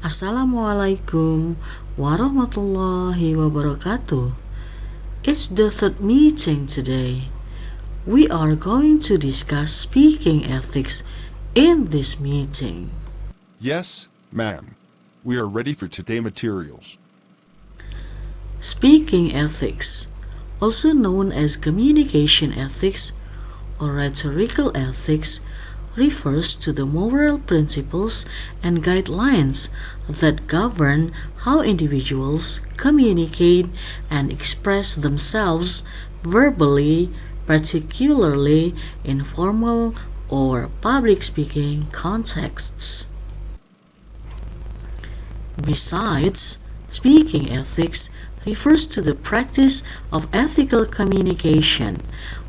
Assalamualaikum warahmatullahi wabarakatuh. It's the third meeting today. We are going to discuss speaking ethics in this meeting. Yes, ma'am. We are ready for today materials. Speaking ethics, also known as communication ethics or rhetorical ethics, refers to the moral principles and guidelines that govern how individuals communicate and express themselves verbally, particularly in formal or public speaking contexts. Besides, speaking ethics refers to the practice of ethical communication,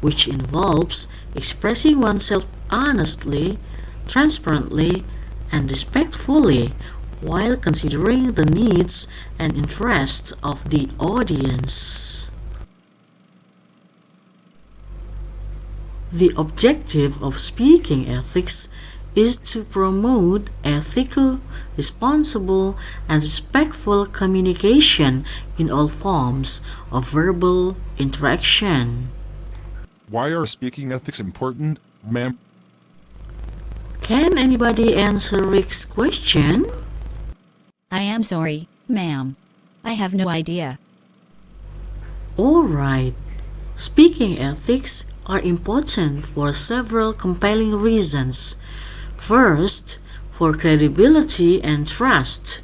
which involves expressing oneself honestly, transparently, and respectfully while considering the needs and interests of the audience. The objective of speaking ethics is to promote ethical, responsible, and respectful communication in all forms of verbal interaction. Why are speaking ethics important, ma'am? Can anybody answer Rick's question? I am sorry, ma'am. I have no idea. Alright, speaking ethics are important for several compelling reasons. First, for credibility and trust.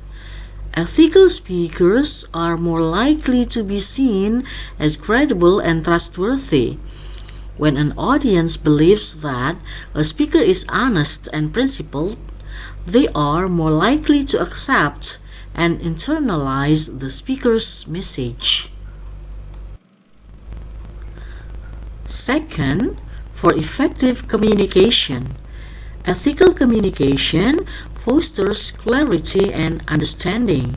Ethical speakers are more likely to be seen as credible and trustworthy. When an audience believes that a speaker is honest and principled, they are more likely to accept and internalize the speaker's message. Second, for effective communication. Ethical communication fosters clarity and understanding.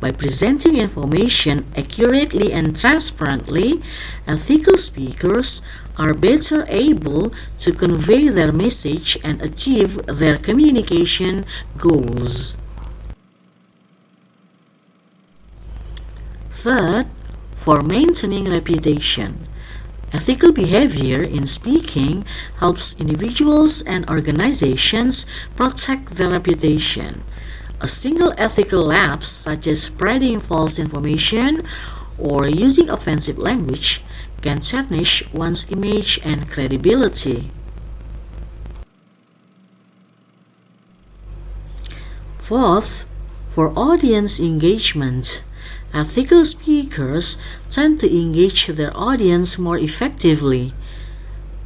By presenting information accurately and transparently, ethical speakers are better able to convey their message and achieve their communication goals. Third, for maintaining reputation. Ethical behavior in speaking helps individuals and organizations protect their reputation. A single ethical lapse, such as spreading false information or using offensive language, can tarnish one's image and credibility. Fourth, for audience engagement. Ethical speakers tend to engage their audience more effectively,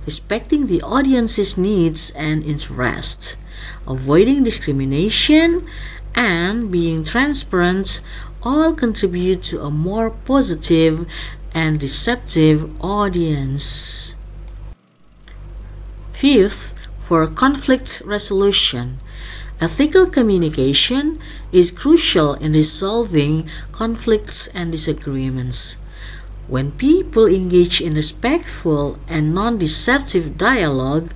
respecting the audience's needs and interests, avoiding discrimination, and being transparent all contribute to a more positive and receptive audience. Fifth, for conflict resolution. Ethical communication is crucial in resolving conflicts and disagreements. When people engage in respectful and non-deceptive dialogue,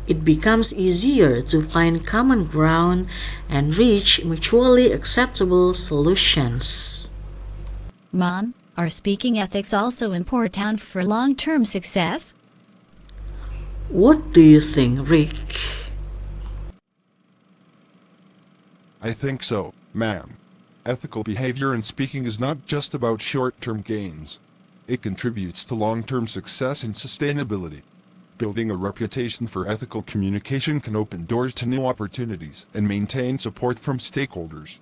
it becomes easier to find common ground and reach mutually acceptable solutions. Mom, are speaking ethics also important for long-term success? What do you think, Rick? I think so, ma'am. Ethical behavior in speaking is not just about short-term gains. It contributes to long-term success and sustainability. Building a reputation for ethical communication can open doors to new opportunities and maintain support from stakeholders.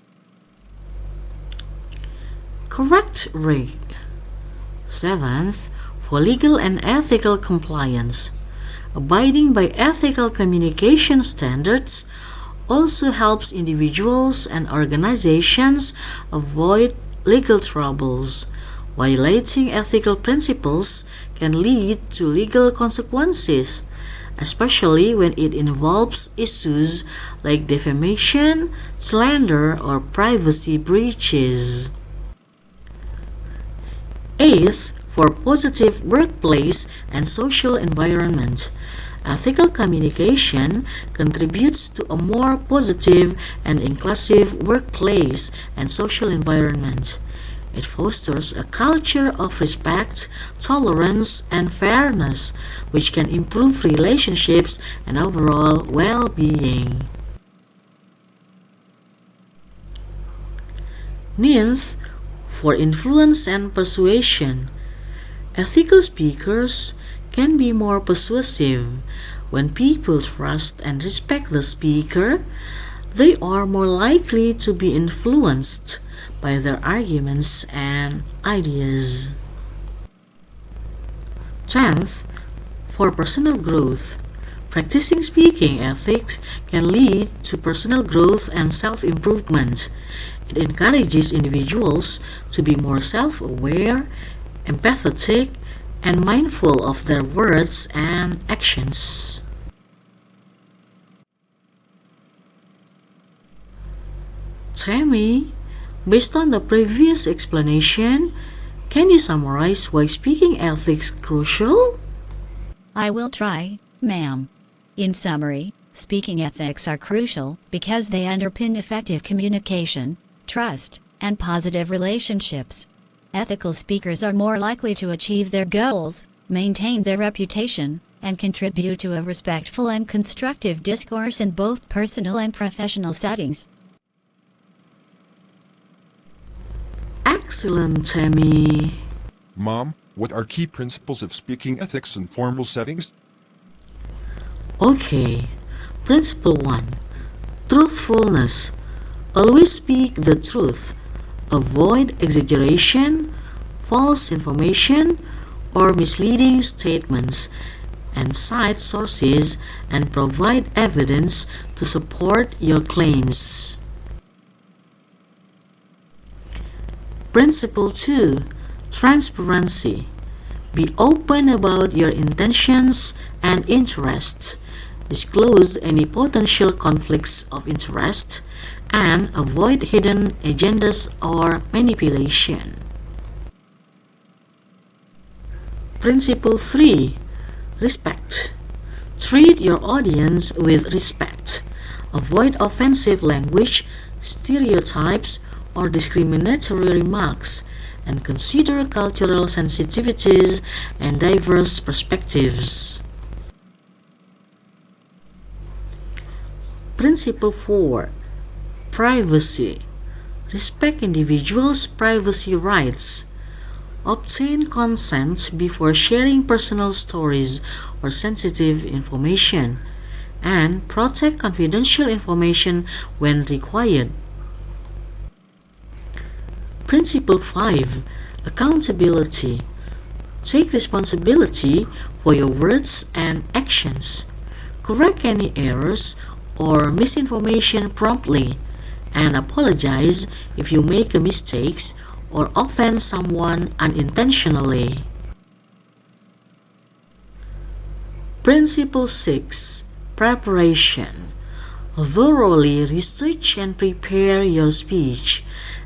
Correct, Rick. Seventh, for legal and ethical compliance. Abiding by ethical communication standards also helps individuals and organizations avoid legal troubles. Violating ethical principles can lead to legal consequences, especially when it involves issues like defamation, slander, or privacy breaches. Eighth, for positive workplace and social environment. Ethical communication contributes to a more positive and inclusive workplace and social environment. It fosters a culture of respect, tolerance, and fairness, which can improve relationships and overall well-being. Ninth, for influence and persuasion. Ethical speakers can be more persuasive. When people trust and respect the speaker, they are more likely to be influenced by their arguments and ideas. 10th, for personal growth. Practicing speaking ethics can lead to personal growth and self-improvement. It encourages individuals to be more self-aware, empathetic, and mindful of their words and actions. Tammy, based on the previous explanation, can you summarize why speaking ethics crucial? I will try, ma'am. In summary, speaking ethics are crucial because they underpin effective communication, trust, and positive relationships. Ethical speakers are more likely to achieve their goals, maintain their reputation, and contribute to a respectful and constructive discourse in both personal and professional settings. Excellent, Tammy. Mom, what are key principles of speaking ethics in formal settings? Okay. Principle 1. Truthfulness. Always speak the truth. Avoid exaggeration, false information, or misleading statements, and cite sources and provide evidence to support your claims. Principle 2. Transparency. Be open about your intentions and interests. Disclose any potential conflicts of interest and avoid hidden agendas or manipulation. Principle 3. Respect. Treat your audience with respect. Avoid offensive language, stereotypes, or discriminatory remarks, and consider cultural sensitivities and diverse perspectives. Principle 4. Privacy. Respect individuals' privacy rights. Obtain consent before sharing personal stories or sensitive information, and protect confidential information when required. Principle 5. Accountability. Take responsibility for your words and actions. Correct any errors or misinformation promptly, and apologize if you make mistakes or offend someone unintentionally. Principle 6. Preparation. Thoroughly research and prepare your speech.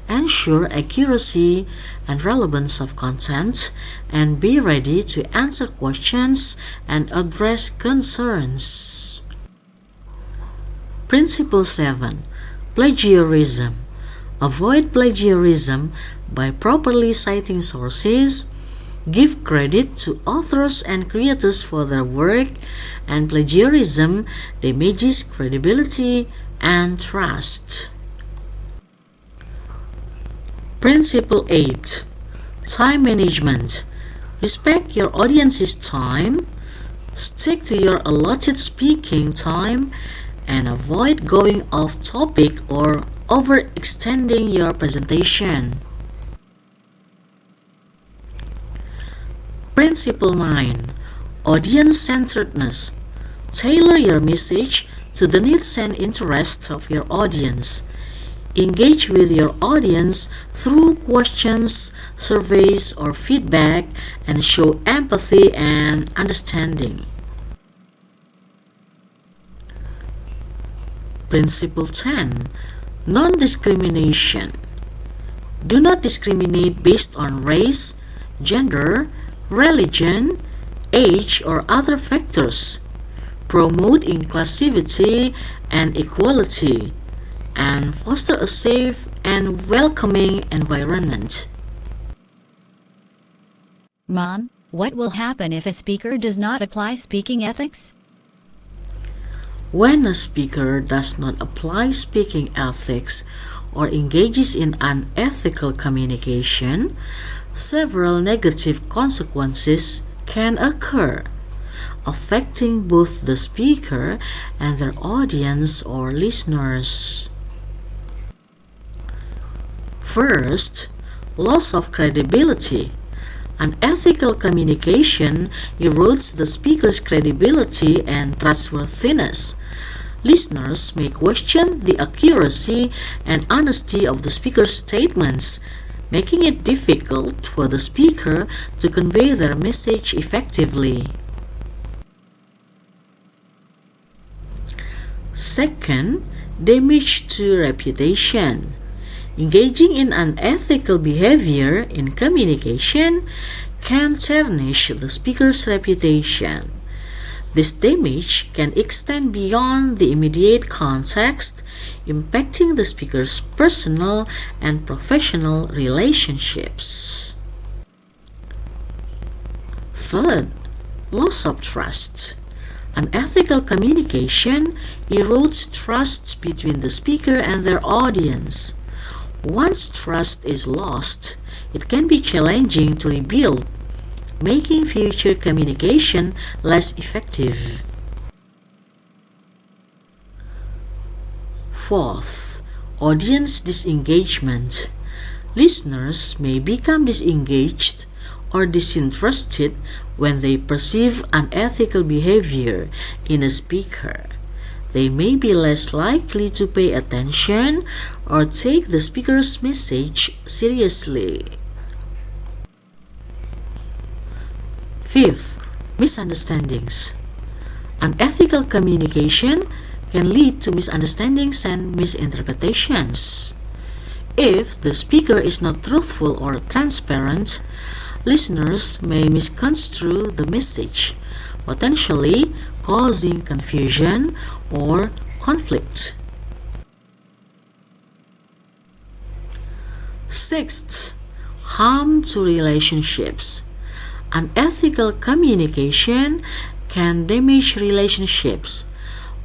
Ensure accuracy and relevance of content, and be ready to answer questions and address concerns. Principle 7. Plagiarism. Avoid plagiarism by properly citing sources. Give credit to authors and creators for their work, and plagiarism damages credibility and trust. Principle 8. Time management. Respect your audience's time. Stick to your allotted speaking time and avoid going off topic or overextending your presentation. Principle 9. Audience-centeredness. Tailor your message to the needs and interests of your audience. Engage with your audience through questions, surveys, or feedback, and show empathy and understanding. Principle 10. Non-discrimination. Do not discriminate based on race, gender, religion, age, or other factors. promote inclusivity and equality, and foster a safe and welcoming environment. Mom, what will happen if a speaker does not apply speaking ethics? When a speaker does not apply speaking ethics or engages in unethical communication, several negative consequences can occur, affecting both the speaker and their audience or listeners. First, loss of credibility. Unethical communication erodes the speaker's credibility and trustworthiness. Listeners may question the accuracy and honesty of the speaker's statements, making it difficult for the speaker to convey their message effectively. Second, damage to reputation. Engaging in unethical behavior in communication can tarnish the speaker's reputation. This damage can extend beyond the immediate context, impacting the speaker's personal and professional relationships. Third, loss of trust. Unethical communication erodes trust between the speaker and their audience. Once trust is lost, it can be challenging to rebuild, making future communication less effective. Fourth, audience disengagement. Listeners may become disengaged or disinterested when they perceive unethical behavior in a speaker. They may be less likely to pay attention or take the speaker's message seriously. Fifth, misunderstandings. Unethical communication can lead to misunderstandings and misinterpretations. If the speaker is not truthful or transparent, listeners may misconstrue the message, potentially causing confusion or conflict. Sixth, harm to relationships. Unethical communication can damage relationships,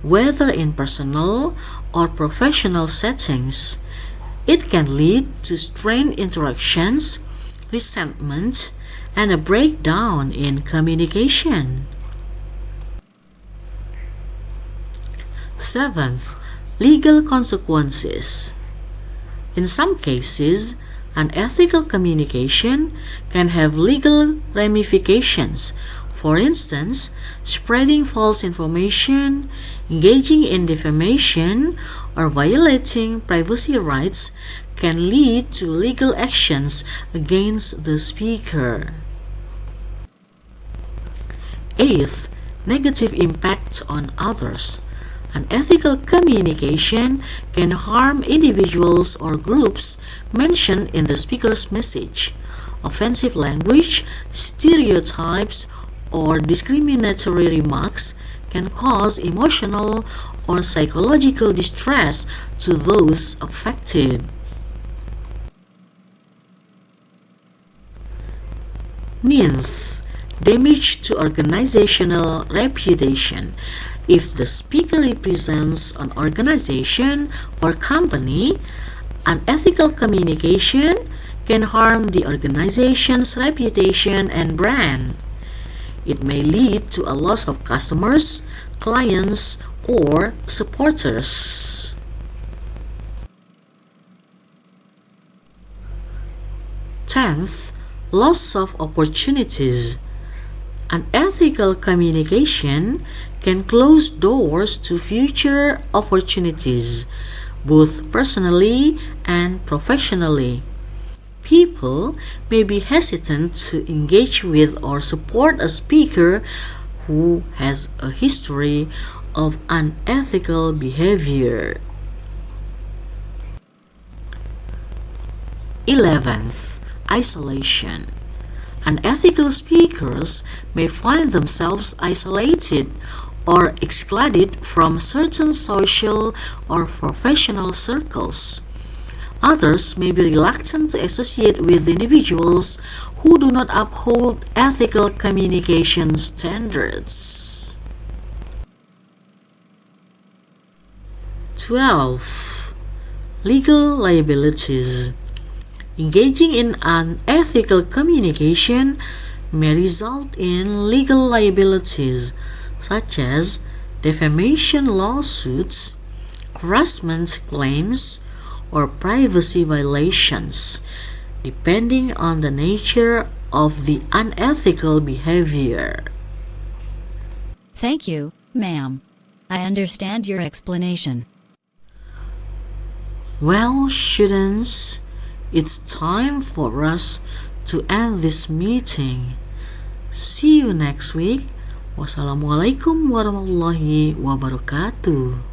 whether in personal or professional settings. It can lead to strained interactions, resentment, and a breakdown in communication. Seventh, legal consequences. In some cases, unethical communication can have legal ramifications. For instance, spreading false information, engaging in defamation, or violating privacy rights can lead to legal actions against the speaker. Eighth, negative impact on others. Unethical communication can harm individuals or groups mentioned in the speaker's message. Offensive language, stereotypes, or discriminatory remarks can cause emotional or psychological distress to those affected. Ninth, damage to organizational reputation. If the speaker represents an organization or company, unethical communication can harm the organization's reputation and brand. It may lead to a loss of customers, clients, or supporters. Tenth, loss of opportunities. Unethical communication can close doors to future opportunities, both personally and professionally. People may be hesitant to engage with or support a speaker who has a history of unethical behavior. 11th, isolation. Unethical speakers may find themselves isolated or excluded from certain social or professional circles. Others may be reluctant to associate with individuals who do not uphold ethical communication standards. 12. Legal liabilities. Engaging in unethical communication may result in legal liabilities such as defamation lawsuits, harassment claims, or privacy violations, depending on the nature of the unethical behavior. Thank you, ma'am. I understand your explanation. Well, students, it's time for us to end this meeting. See you next week. Wassalamualaikum warahmatullahi wabarakatuh.